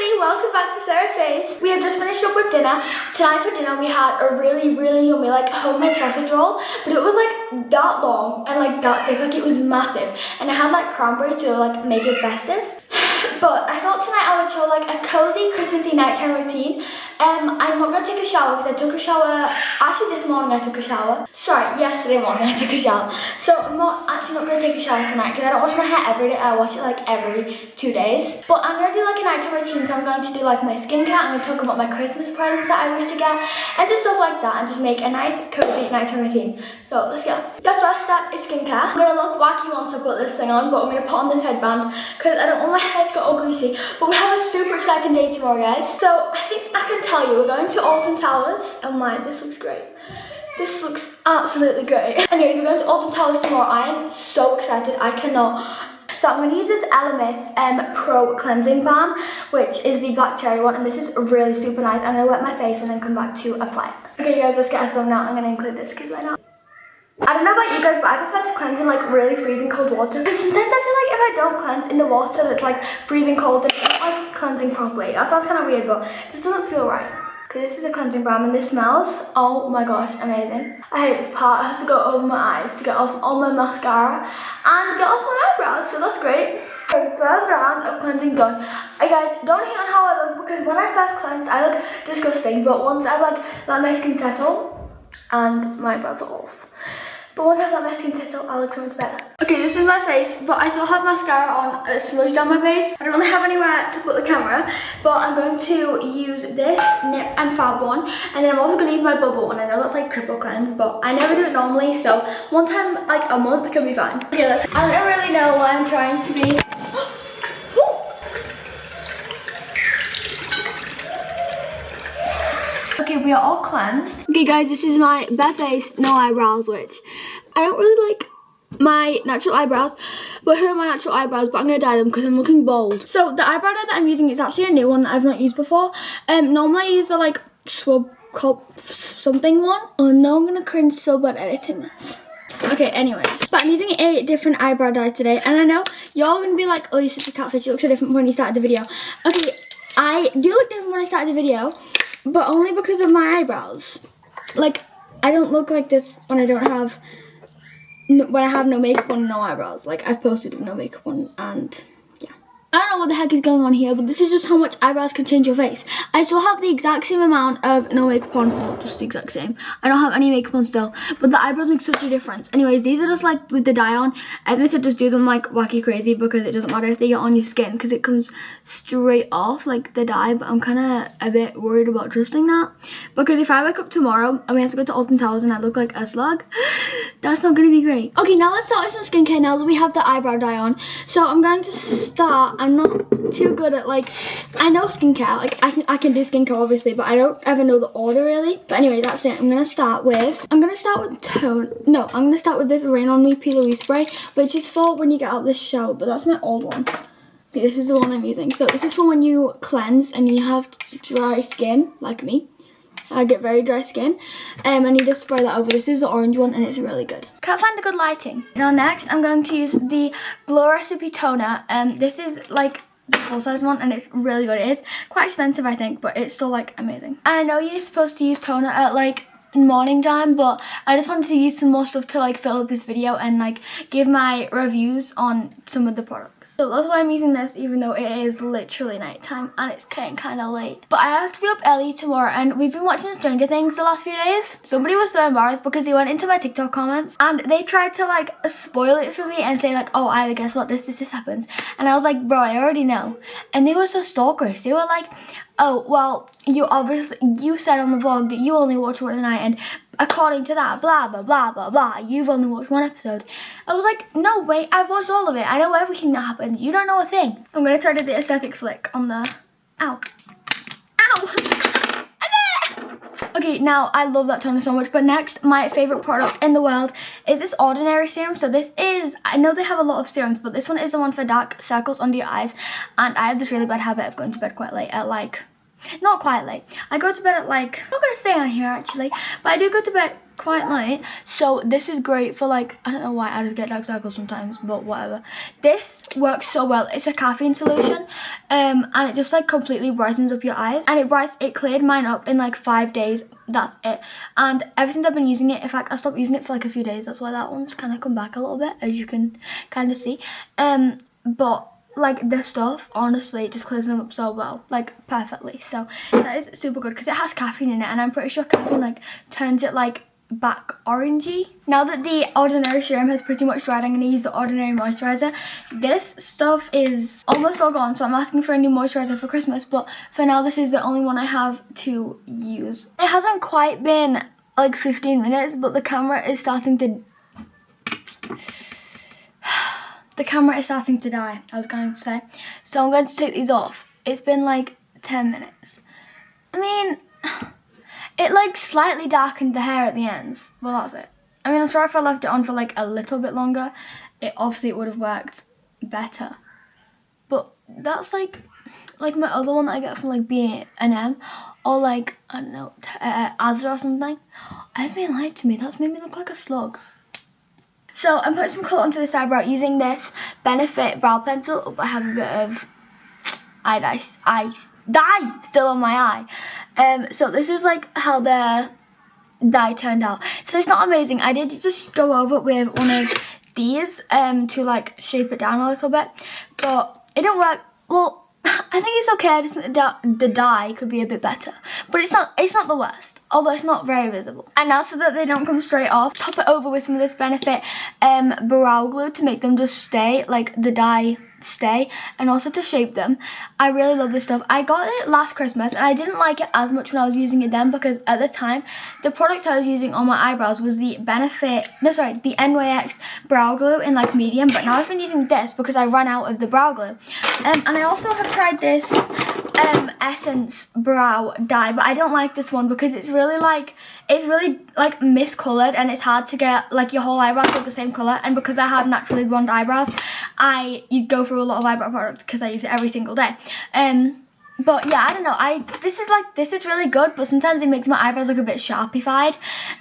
everybody, welcome back to Sarah Says. We have just finished up with dinner. Tonight for dinner we had a really yummy homemade sausage roll, but it was that long and that thick, it was massive, and it had cranberry to make it festive. But I thought tonight I would show a cozy Christmassy nighttime routine. I'm not going to take a shower because I took a shower, actually this morning I took a shower. Sorry, yesterday morning I took a shower. So I'm not going to take a shower tonight because I don't wash my hair every day. I wash it every 2 days. But I'm going to do a nighttime routine, so I'm going to do my skincare. I'm going to talk about my Christmas presents that I wish to get and just stuff like that, and just make a nice cozy nighttime routine. So let's go. The first step is skincare. I'm going to look wacky once I put this thing on, but I'm going to put on this headband because I don't want my hair to get all greasy. But we have a super exciting day tomorrow, guys. So I think I can tell you we're going to Alton Towers. Oh my, this looks great. This looks absolutely great. Anyways, we're going to Alton Towers tomorrow. I am so excited. I cannot. So I'm going to use this Elemis Pro Cleansing Balm, which is the black cherry one, and this is really super nice. I'm going to wet my face and then come back to apply it. Okay guys, let's get a film now. I'm going to include this because I know. I don't know about you guys, but I prefer to cleanse in really freezing cold water, because sometimes I feel if I don't cleanse in the water that's freezing cold, then it's not cleansing properly. That sounds kind of weird, but it just doesn't feel right. Because this is a cleansing balm and this smells, oh my gosh, amazing. I hate this part. I have to go over my eyes to get off all my mascara and get off my eyebrows, so that's great. Okay, first round of cleansing done. Guys, don't hate on how I look, because when I first cleansed, I look disgusting, but once I've let my skin settle, and my eyebrows are off. But once I've let my skin settle, I look so much better. Okay, this is my face, but I still have mascara on, smudged on my face. I don't really have anywhere to put the camera, but I'm going to use this Nip and Fab one, and then I'm also going to use my bubble one. I know that's triple cleanse, but I never do it normally, so one time a month can be fine. Okay, I don't really know why I'm trying to be. Okay, we are all cleansed. Okay guys, this is my bare face, no eyebrows, which I don't really like my natural eyebrows, but here are my natural eyebrows, but I'm going to dye them because I'm looking bold. So the eyebrow dye that I'm using is actually a new one that I've not used before. Normally I use the Swab Cop something one. Oh no, I'm going to cringe so bad editing this. Okay, anyways, but I'm using a different eyebrow dye today, and I know y'all are going to be like, oh, you're such a catfish, you look so different when you started the video. Okay, I do look different when I started the video, but only because of my eyebrows. I don't look like this when I don't have, when I have no makeup on and no eyebrows. I've posted with no makeup on, and yeah. I don't know what the heck is going on here, but this is just how much eyebrows can change your face. I still have the exact same amount of no makeup on, well, just the exact same. I don't have any makeup on still, but the eyebrows make such a difference. Anyways, these are just with the dye on. As I said, just do them wacky crazy, because it doesn't matter if they get on your skin, because it comes straight off the dye, but I'm kind of a bit worried about trusting that, because if I wake up tomorrow and we have to go to Alton Towers and I look like a slug, that's not going to be great. Okay, now let's start with some skincare now that we have the eyebrow dye on. So I'm going to start. I'm not too good at I know skincare, I can do skincare obviously, but I don't ever know the order really. But anyway, that's it. I'm gonna start with tone. No, I'm gonna start with this Rain On Me Peel Away spray, which is for when you get out of the shower, but that's my old one. Okay, this is the one I'm using. So this is for when you cleanse and you have dry skin, like me. I get very dry skin, and you just spray that over. This is the orange one, and it's really good. Can't find the good lighting. Now next, I'm going to use the Glow Recipe Toner, and this is the full-size one, and it's really good. It is quite expensive, I think, but it's still amazing. And I know you're supposed to use toner at morning time, but I just wanted to use some more stuff to fill up this video and give my reviews on some of the products. So that's why I'm using this, even though it is literally nighttime and it's getting kind of late. But I have to be up early tomorrow, and we've been watching Stranger Things the last few days. Somebody was so embarrassed because he went into my TikTok comments and they tried to spoil it for me and say oh, Isla, guess what, this happens. And I was like, bro, I already know. And they were so stalkers. They were like, oh, well, you said on the vlog that you only watch one a night, and according to that, blah, blah, blah, blah, blah, you've only watched one episode. I was like, no, wait, I've watched all of it. I know everything that happened. You don't know a thing. I'm going to try to do the aesthetic flick on the... Ow. Ow! Okay, now I love that toner so much, but next, my favourite product in the world is this Ordinary serum. So this is, I know they have a lot of serums, but this one is the one for dark circles under your eyes, and I have this really bad habit of going to bed quite late at not quite late. I go to bed at I'm not going to say on here actually, but I do go to bed quite late, so this is great for like, I don't know why I just get dark circles sometimes, but whatever. This works so well. It's a caffeine solution, and it just like completely brightens up your eyes, and it cleared mine up in like 5 days. That's it. And ever since I've been using it, in fact I stopped using it for like a few days, that's why that one's kind of come back a little bit, as you can kind of see. But like this stuff honestly just clears them up so well, like perfectly. So that is super good because it has caffeine in it, and I'm pretty sure caffeine like turns it like back orangey. Now that the Ordinary serum has pretty much dried, I'm going to use the Ordinary moisturizer. This stuff is almost all gone, so I'm asking for a new moisturizer for Christmas, but for now this is the only one I have to use. It hasn't quite been like 15 minutes, but the camera is starting to die, I was going to say. So I'm going to take these off. It's been like 10 minutes. I mean, it like slightly darkened the hair at the ends. Well, that's it. I mean, I'm sure if I left it on for like a little bit longer, it would have worked better. But that's like my other one that I get from like B&M or like, I don't know, Asda or something. It's been lied to me. That's made me look like a slug. So I'm putting some colour onto this eyebrow using this Benefit brow pencil. Oh, I have a bit of dye still on my eye. So this is like how the dye turned out. So it's not amazing. I did just go over it with one of these to like shape it down a little bit, but it didn't work. Well, I think it's okay. I just think the dye could be a bit better, but it's not the worst, although it's not very visible. And now, so that they don't come straight off, top it over with some of this Benefit brow glue to make them just stay, like the dye stay, and also to shape them. I really love this stuff. I got it last Christmas and I didn't like it as much when I was using it then, because at the time the product I was using on my eyebrows was the the NYX brow glue in like medium, but now I've been using this because I ran out of the brow glue. And I also have tried this Essence brow dye, but I don't like this one because it's really like miscoloured, and it's hard to get like your whole eyebrows look the same colour. And because I have naturally blonde eyebrows, you go through a lot of eyebrow product because I use it every single day. But yeah, I don't know. This is really good, but sometimes it makes my eyebrows look a bit sharpified.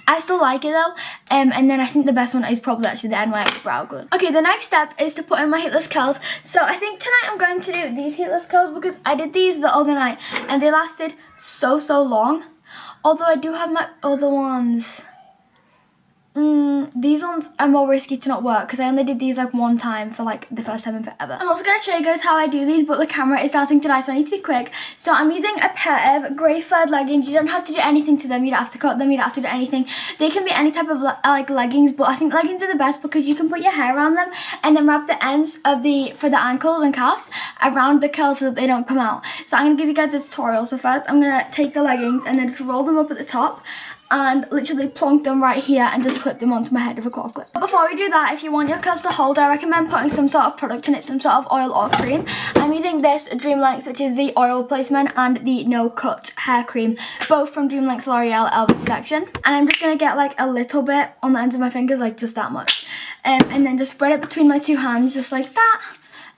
I still like it though. And then I think the best one is probably actually the NYX brow glue. Okay, the next step is to put in my Heatless curls. So I think tonight I'm going to do these Heatless curls because I did these the other night and they lasted so long. Although I do have my other ones. These ones are more risky to not work because I only did these like one time for like the first time in forever. I'm also going to show you guys how I do these, but the camera is starting to die, so I need to be quick. So I'm using a pair of grey flared leggings. You don't have to do anything to them. You don't have to cut them. You don't have to do anything. They can be any type of like leggings, but I think leggings are the best because you can put your hair around them and then wrap the ends of for the ankles and calves around the curls so that they don't come out. So I'm going to give you guys a tutorial. So first I'm going to take the leggings and then just roll them up at the top and literally plonk them right here and just clip them onto my head with a claw clip. But before we do that, if you want your curls to hold, I recommend putting some sort of product in it, some sort of oil or cream. I'm using this Dream Lengths, which is the oil replacement, and the No Cut hair cream, both from Dream Lengths L'Oreal LV section. And I'm just going to get like a little bit on the ends of my fingers, like just that much. And then just spread it between my two hands, just like that.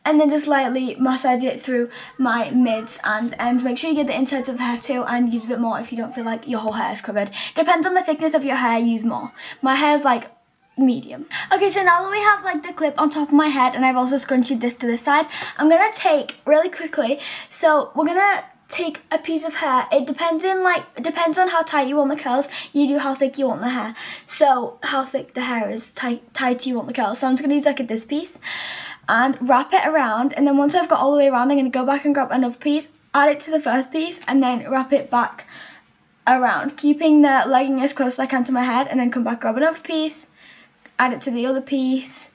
And then just lightly massage it through my mids and ends. Make sure you get the insides of the hair too, and use a bit more if you don't feel like your whole hair is covered. Depends on the thickness of your hair, use more. My hair is like medium. Okay, so now that we have like the clip on top of my head and I've also scrunched this to this side, I'm gonna take really quickly. So we're gonna take a piece of hair. It depends on how tight you want the curls. You do how thick you want the hair. So how thick the hair is, tight you want the curls. So I'm just gonna use like this piece and wrap it around, and then once I've got all the way around, I'm going to go back and grab another piece, add it to the first piece, and then wrap it back around, keeping the legging as close as I can to my head, and then come back, grab another piece, add it to the other piece,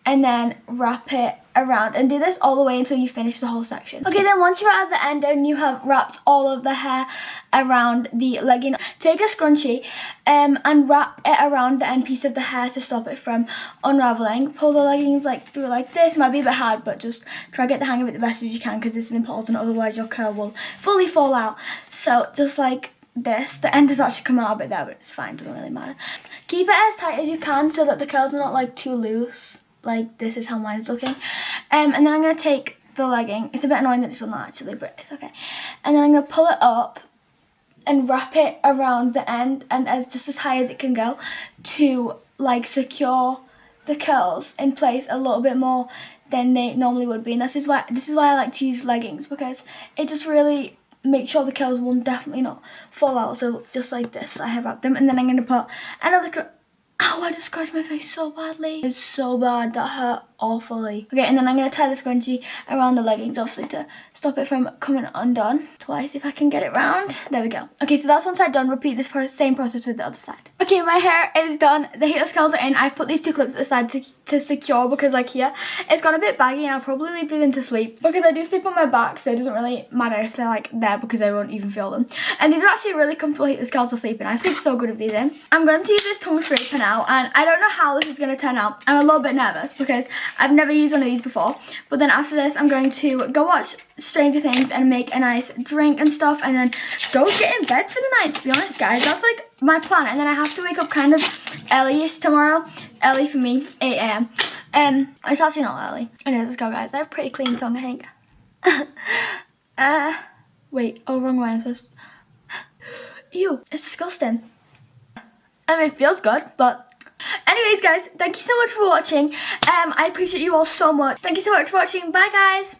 and then wrap it around, and do this all the way until you finish the whole section. Okay, then once you're at the end and you have wrapped all of the hair around the legging, take a scrunchie and wrap it around the end piece of the hair to stop it from unraveling. Pull the leggings like through like this. It might be a bit hard, but just try to get the hang of it the best as you can because this is important, otherwise your curl will fully fall out. So just like this, the end has actually come out a bit there, but it's fine, doesn't really matter. Keep it as tight as you can so that the curls are not like too loose. Like this is how mine is looking. And then I'm going to take the legging. It's a bit annoying that it's on that actually, but it's okay. And then I'm going to pull it up and wrap it around the end and just as high as it can go to like secure the curls in place a little bit more than they normally would be. And this is why I like to use leggings, because it just really makes sure the curls will definitely not fall out. So just like this, I have wrapped them, and then I'm going to put another Ow, I just scratched my face so badly. It's so bad, that hurt awfully. Okay, and then I'm going to tie the scrunchie around the leggings, obviously, to stop it from coming undone. Twice, if I can get it round. There we go. Okay, so that's one side done. Repeat this same process with the other side. Okay, my hair is done. The Heatless curls are in. I've put these two clips aside to secure, because like here, it's gone a bit baggy, and I'll probably leave these in to sleep, because I do sleep on my back, so it doesn't really matter if they're like there, because I won't even feel them. And these are actually really comfortable Heatless curls to sleep in. I sleep so good with these in. I'm going to use this tongue scraper now, and I don't know how this is going to turn out. I'm a little bit nervous because I've never used one of these before. But then after this, I'm going to go watch Stranger Things and make a nice drink and stuff, and then go get in bed for the night, to be honest, guys. That's like my plan. And then I have to wake up kind of early-ish tomorrow. Early for me, 8 a.m. It's actually not early. Anyways, let's go, guys. I have a pretty clean tongue, I think. Wait, oh, wrong way. I'm so... Ew, it's disgusting. I mean, it feels good, but... Anyways, guys, thank you so much for watching. I appreciate you all so much. Thank you so much for watching. Bye, guys.